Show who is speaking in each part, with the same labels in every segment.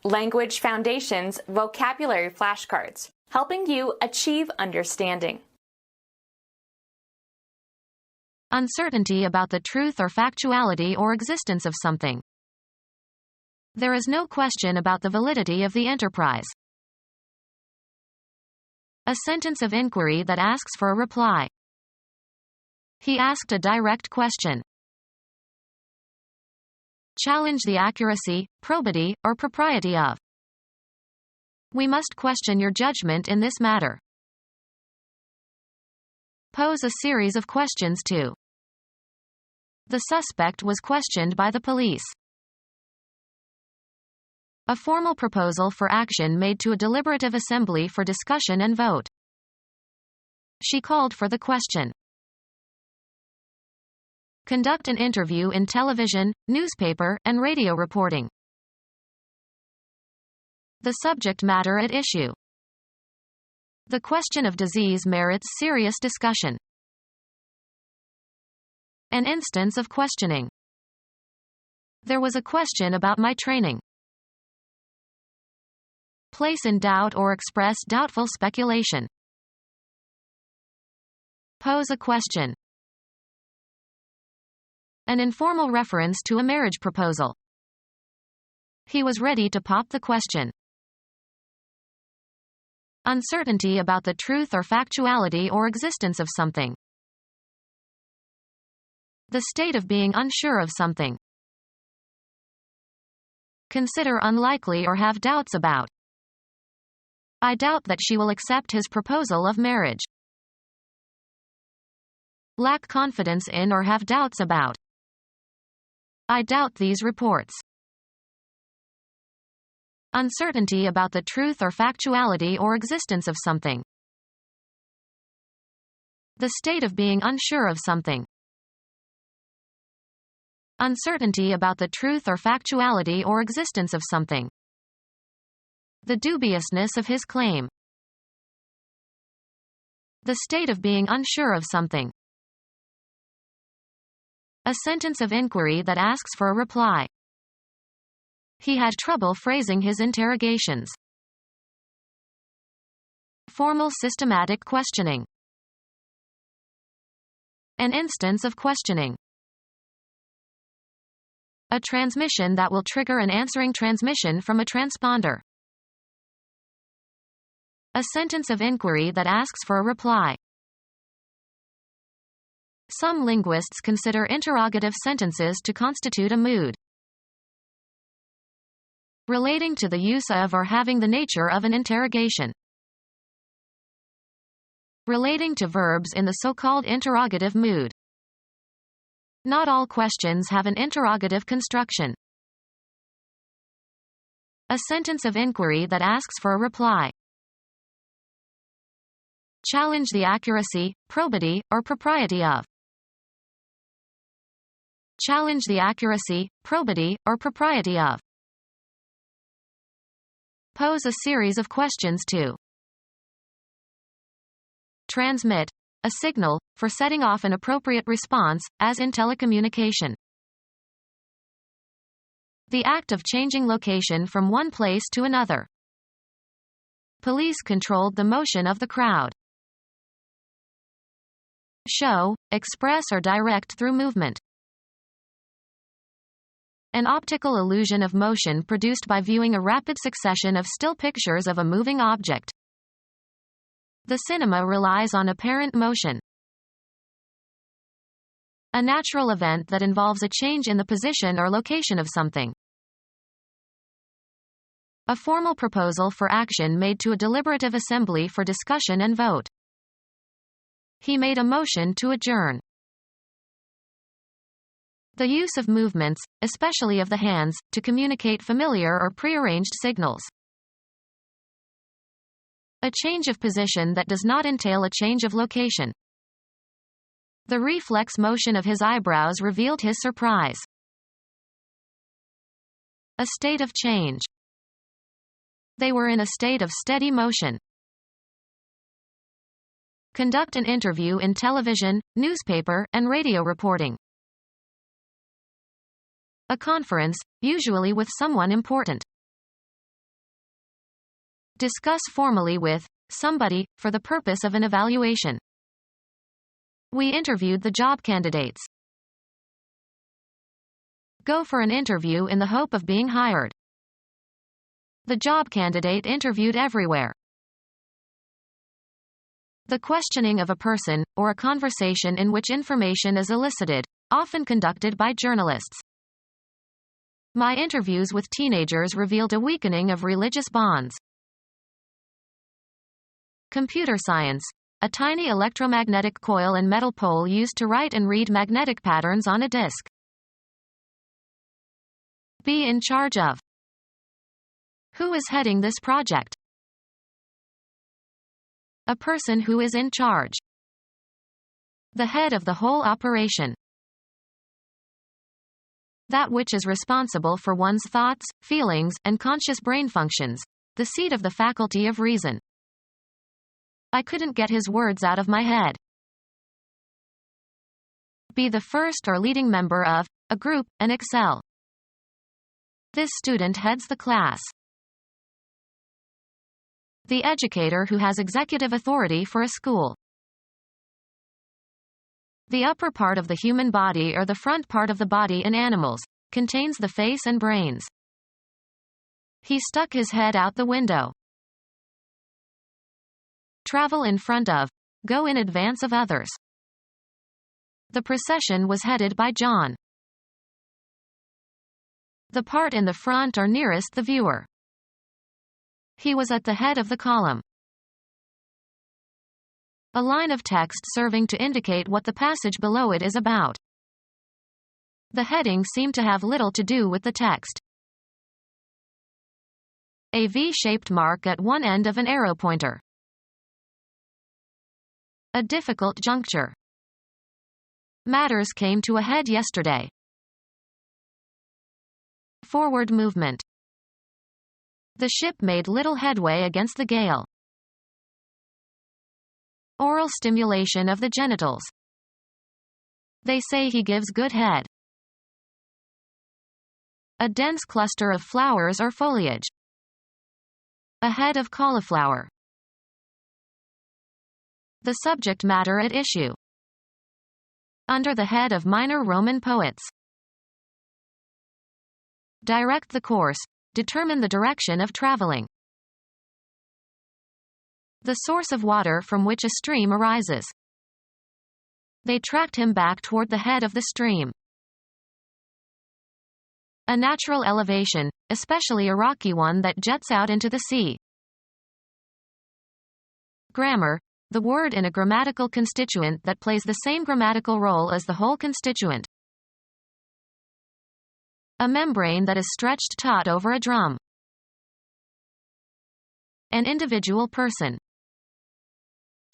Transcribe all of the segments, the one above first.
Speaker 1: Language Foundations Vocabulary Flashcards, helping you achieve understanding.
Speaker 2: Uncertainty about the truth or factuality or existence of something. There is no question about the validity of the enterprise. A sentence of inquiry that asks for a reply. He asked a direct question. Challenge the accuracy, probity, or propriety of. We must question your judgment in this matter. Pose a series of questions to. The suspect was questioned by the police. A formal proposal for action made to a deliberative assembly for discussion and vote. She called for the question. Conduct an interview in television, newspaper, and radio reporting. The subject matter at issue. The question of disease merits serious discussion. An instance of questioning. There was a question about my training. Place in doubt or express doubtful speculation. Pose a question. An informal reference to a marriage proposal. He was ready to pop the question. Uncertainty about the truth or factuality or existence of something. The state of being unsure of something. Consider unlikely or have doubts about. I doubt that she will accept his proposal of marriage. Lack confidence in or have doubts about. I doubt these reports. Uncertainty about the truth or factuality or existence of something. The state of being unsure of something. Uncertainty about the truth or factuality or existence of something. The dubiousness of his claim. The state of being unsure of something. A sentence of inquiry that asks for a reply. He had trouble phrasing his interrogations. Formal systematic questioning. An instance of questioning. A transmission that will trigger an answering transmission from a transponder. A sentence of inquiry that asks for a reply. Some linguists consider interrogative sentences to constitute a mood. Relating to the use of or having the nature of an interrogation. Relating to verbs in the so-called interrogative mood. Not all questions have an interrogative construction. A sentence of inquiry that asks for a reply. Challenge the accuracy, probity, or propriety of. Challenge the accuracy, probity, or propriety of. Pose a series of questions to. Transmit. A signal, for setting off an appropriate response, as in telecommunication. The act of changing location from one place to another. Police controlled the motion of the crowd. Show, express or direct through movement. An optical illusion of motion produced by viewing a rapid succession of still pictures of a moving object. The cinema relies on apparent motion. A natural event that involves a change in the position or location of something. A formal proposal for action made to a deliberative assembly for discussion and vote. He made a motion to adjourn. The use of movements, especially of the hands, to communicate familiar or prearranged signals. A change of position that does not entail a change of location. The reflex motion of his eyebrows revealed his surprise. A state of change. They were in a state of steady motion. Conduct an interview in television, newspaper, and radio reporting. A conference, usually with someone important. Discuss formally with somebody for the purpose of an evaluation. We interviewed the job candidates. Go for an interview in the hope of being hired. The job candidate interviewed everywhere. The questioning of a person, or a conversation in which information is elicited, often conducted by journalists. My interviews with teenagers revealed a weakening of religious bonds. Computer science. A tiny electromagnetic coil and metal pole used to write and read magnetic patterns on a disk. Be in charge of. Who is heading this project? A person who is in charge. The head of the whole operation. That which is responsible for one's thoughts, feelings, and conscious brain functions. The seat of the faculty of reason. I couldn't get his words out of my head. Be the first or leading member of a group and excel. This student heads the class. The educator who has executive authority for a school. The upper part of the human body, or the front part of the body in animals, contains the face and brains. He stuck his head out the window. Travel in front of. Go in advance of others. The procession was headed by John. The part in the front or nearest the viewer. He was at the head of the column. A line of text serving to indicate what the passage below it is about. The heading seemed to have little to do with the text. A V-shaped mark at one end of an arrow pointer. A difficult juncture. Matters came to a head yesterday. Forward movement. The ship made little headway against the gale. Oral stimulation of the genitals. They say he gives good head. A dense cluster of flowers or foliage. A head of cauliflower. The subject matter at issue. Under the head of minor Roman poets. Direct the course. Determine the direction of traveling. The source of water from which a stream arises. They tracked him back toward the head of the stream. A natural elevation, especially a rocky one that jets out into the sea. Grammar. The word in a grammatical constituent that plays the same grammatical role as the whole constituent. A membrane that is stretched taut over a drum. An individual person.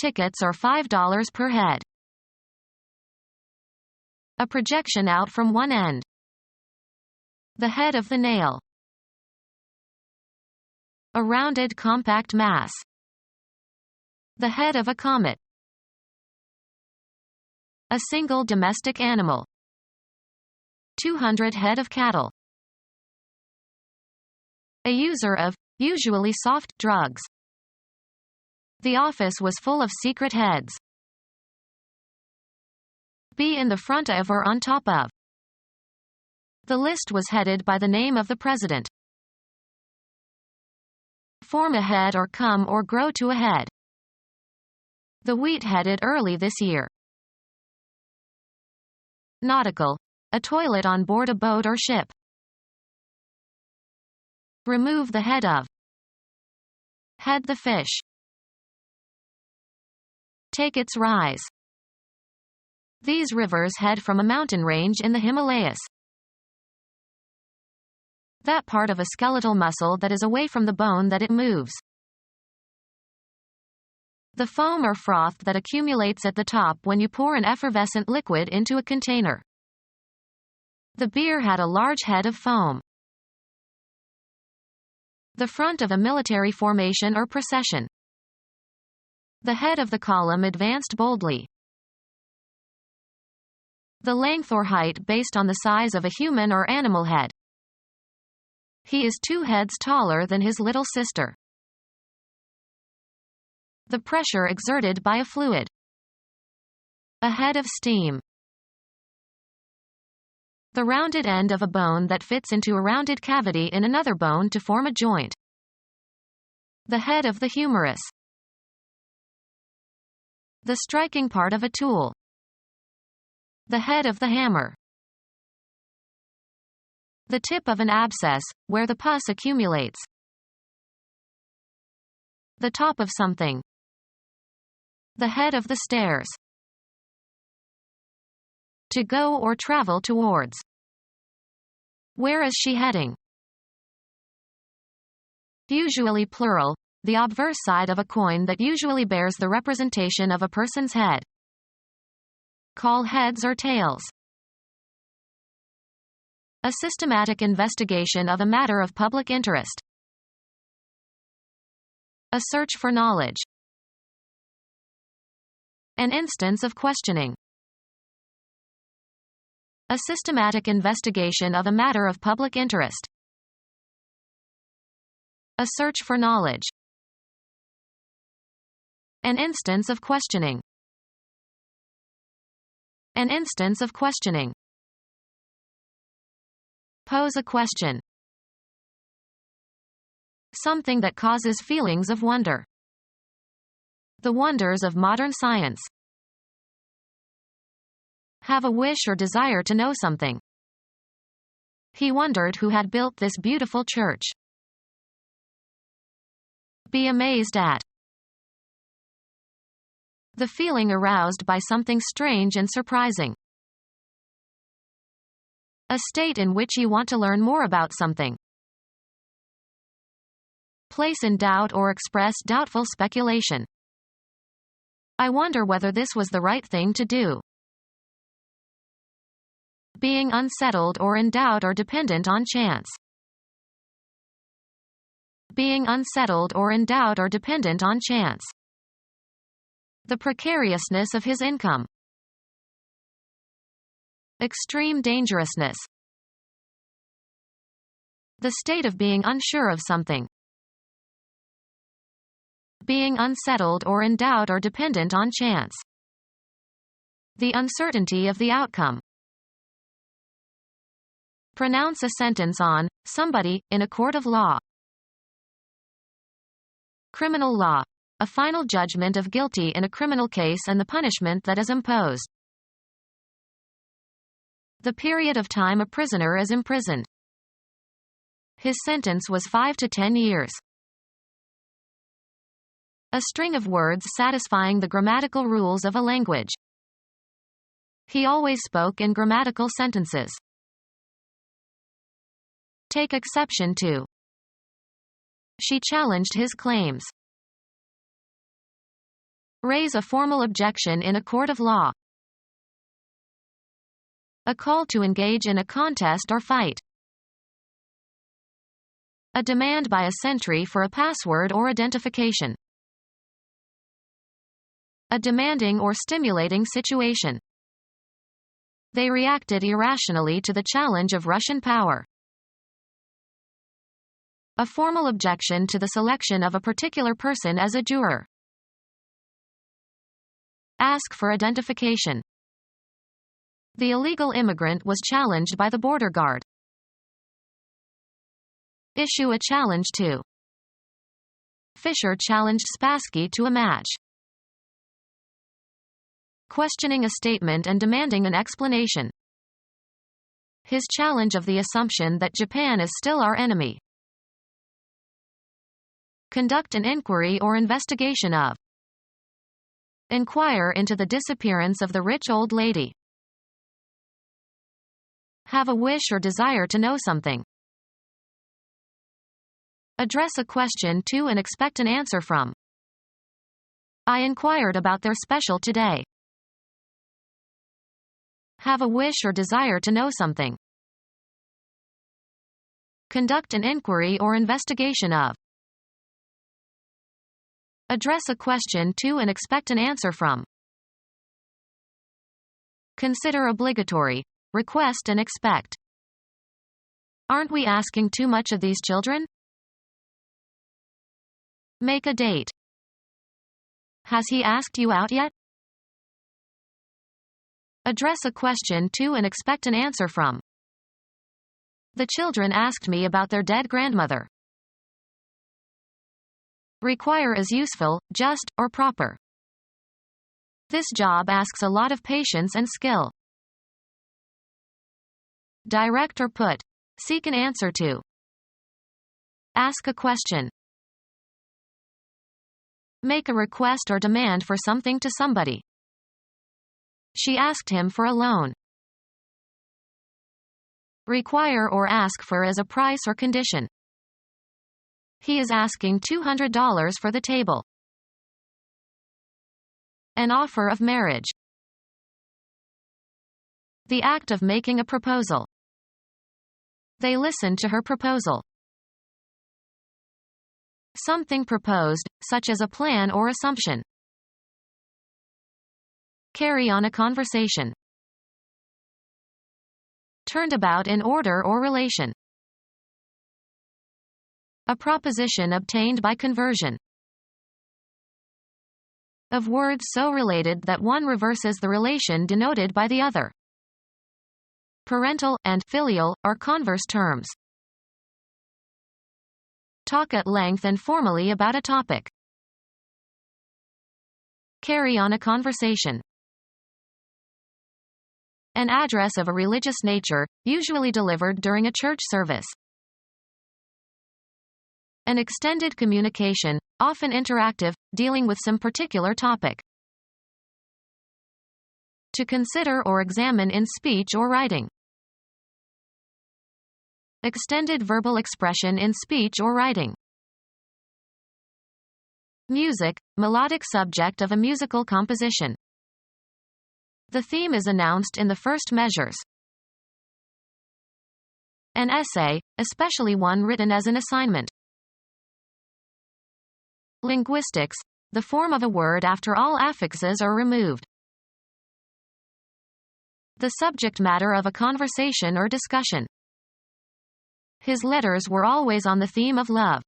Speaker 2: Tickets are $5 per head. A projection out from one end. The head of the nail. A rounded compact mass. The head of a comet. A single domestic animal. 200 head of cattle. A user of, usually soft, drugs. The office was full of secret heads. Be in the front of or on top of. The list was headed by the name of the president. Form a head or come or grow to a head. The wheat headed early this year. Nautical. A toilet on board a boat or ship. Remove the head of. Head the fish. Take its rise. These rivers head from a mountain range in the Himalayas. That part of a skeletal muscle that is away from the bone that it moves. The foam or froth that accumulates at the top when you pour an effervescent liquid into a container. The beer had a large head of foam. The front of a military formation or procession. The head of the column advanced boldly. The length or height based on the size of a human or animal head. He is 2 heads taller than his little sister. The pressure exerted by a fluid. A head of steam. The rounded end of a bone that fits into a rounded cavity in another bone to form a joint. The head of the humerus. The striking part of a tool. The head of the hammer. The tip of an abscess, where the pus accumulates. The top of something. The head of the stairs. To go or travel towards. Where is she heading? Usually plural, the obverse side of a coin that usually bears the representation of a person's head. Call heads or tails. A systematic investigation of a matter of public interest. A search for knowledge. An instance of questioning. A systematic investigation of a matter of public interest. A search for knowledge. An instance of questioning. An instance of questioning. Pose a question. Something that causes feelings of wonder. The wonders of modern science. Have a wish or desire to know something. He wondered who had built this beautiful church. Be amazed at. The feeling aroused by something strange and surprising. A state in which you want to learn more about something. Place in doubt or express doubtful speculation. I wonder whether this was the right thing to do. Being unsettled or in doubt or dependent on chance. Being unsettled or in doubt or dependent on chance. The precariousness of his income. Extreme dangerousness. The state of being unsure of something. Being unsettled or in doubt or dependent on chance. The uncertainty of the outcome. Pronounce a sentence on somebody in a court of law. Criminal law. A final judgment of guilty in a criminal case and the punishment that is imposed. The period of time a prisoner is imprisoned. His sentence was 5 to 10 years. A string of words satisfying the grammatical rules of a language. He always spoke in grammatical sentences. Take exception to. She challenged his claims. Raise a formal objection in a court of law. A call to engage in a contest or fight. A demand by a sentry for a password or identification. A demanding or stimulating situation. They reacted irrationally to the challenge of Russian power. A formal objection to the selection of a particular person as a juror. Ask for identification. The illegal immigrant was challenged by the border guard. Issue a challenge to. Fisher challenged Spassky to a match. Questioning a statement and demanding an explanation. His challenge of the assumption that Japan is still our enemy. Conduct an inquiry or investigation of. Inquire into the disappearance of the rich old lady. Have a wish or desire to know something. Address a question to and expect an answer from. I inquired about their special today. Have a wish or desire to know something. Conduct an inquiry or investigation of. Address a question to and expect an answer from. Consider obligatory. Request and expect. Aren't we asking too much of these children? Make a date. Has he asked you out yet? Address a question to and expect an answer from. The children asked me about their dead grandmother. Require is useful, just, or proper. This job asks a lot of patience and skill. Direct or put. Seek an answer to. Ask a question. Make a request or demand for something to somebody. She asked him for a loan. Require or ask for as a price or condition. He is asking $200 for the table. An offer of marriage. The act of making a proposal. They listened to her proposal. Something proposed, such as a plan or assumption. Carry on a conversation. Turned about in order or relation. A proposition obtained by conversion. Of words so related that one reverses the relation denoted by the other. Parental and filial are converse terms. Talk at length and formally about a topic. Carry on a conversation. An address of a religious nature, usually delivered during a church service. An extended communication, often interactive, dealing with some particular topic. To consider or examine in speech or writing. Extended verbal expression in speech or writing. Music, melodic subject of a musical composition. The theme is announced in the first measures. An essay, especially one written as an assignment. Linguistics, the form of a word after all affixes are removed. The subject matter of a conversation or discussion. His letters were always on the theme of love.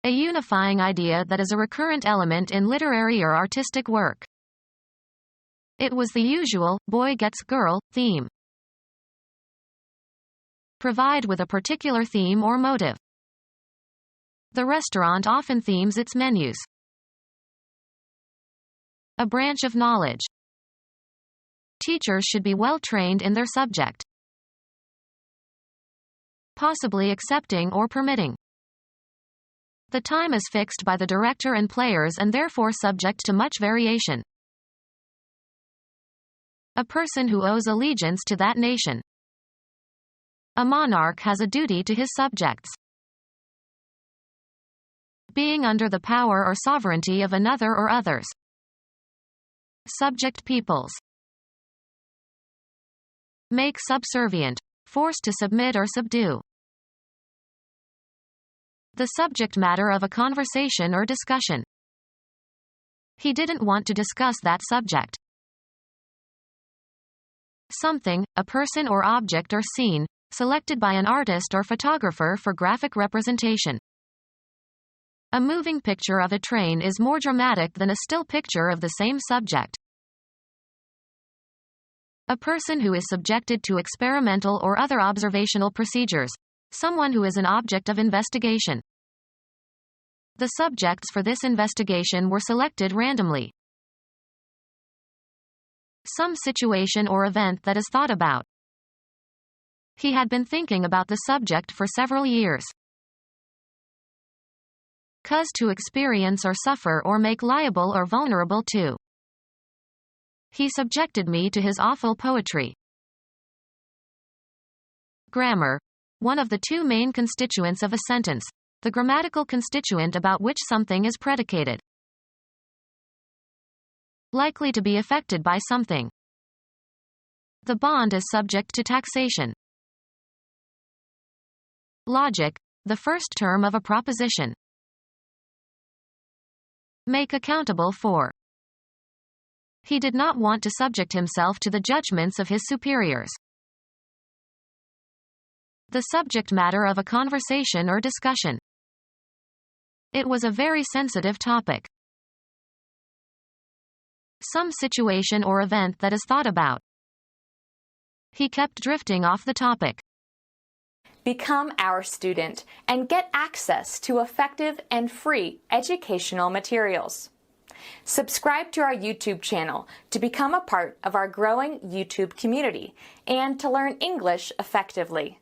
Speaker 2: A unifying idea that is a recurrent element in literary or artistic work. It was the usual, boy gets girl, theme. Provide with a particular theme or motive. The restaurant often themes its menus. A branch of knowledge. Teachers should be well trained in their subject. Possibly accepting or permitting. The time is fixed by the director and players and therefore subject to much variation. A person who owes allegiance to that nation. A monarch has a duty to his subjects. Being under the power or sovereignty of another or others. Subject peoples. Make subservient. Forced to submit or subdue. The subject matter of a conversation or discussion. He didn't want to discuss that subject. Something, a person or object or scene, selected by an artist or photographer for graphic representation. A moving picture of a train is more dramatic than a still picture of the same subject. A person who is subjected to experimental or other observational procedures. Someone who is an object of investigation. The subjects for this investigation were selected randomly. Some situation or event that is thought about. He had been thinking about the subject for several years. Cause to experience or suffer or make liable or vulnerable to. He subjected me to his awful poetry. Grammar. One of the two main constituents of a sentence. The grammatical constituent about which something is predicated. Likely to be affected by something. The bond is subject to taxation. Logic. The first term of a proposition. Make accountable for. He did not want to subject himself to the judgments of his superiors. The subject matter of a conversation or discussion. It was a very sensitive topic. Some situation or event that is thought about. He kept drifting off the topic.
Speaker 1: Become our student and get access to effective and free educational materials. Subscribe to our YouTube channel to become a part of our growing YouTube community and to learn English effectively.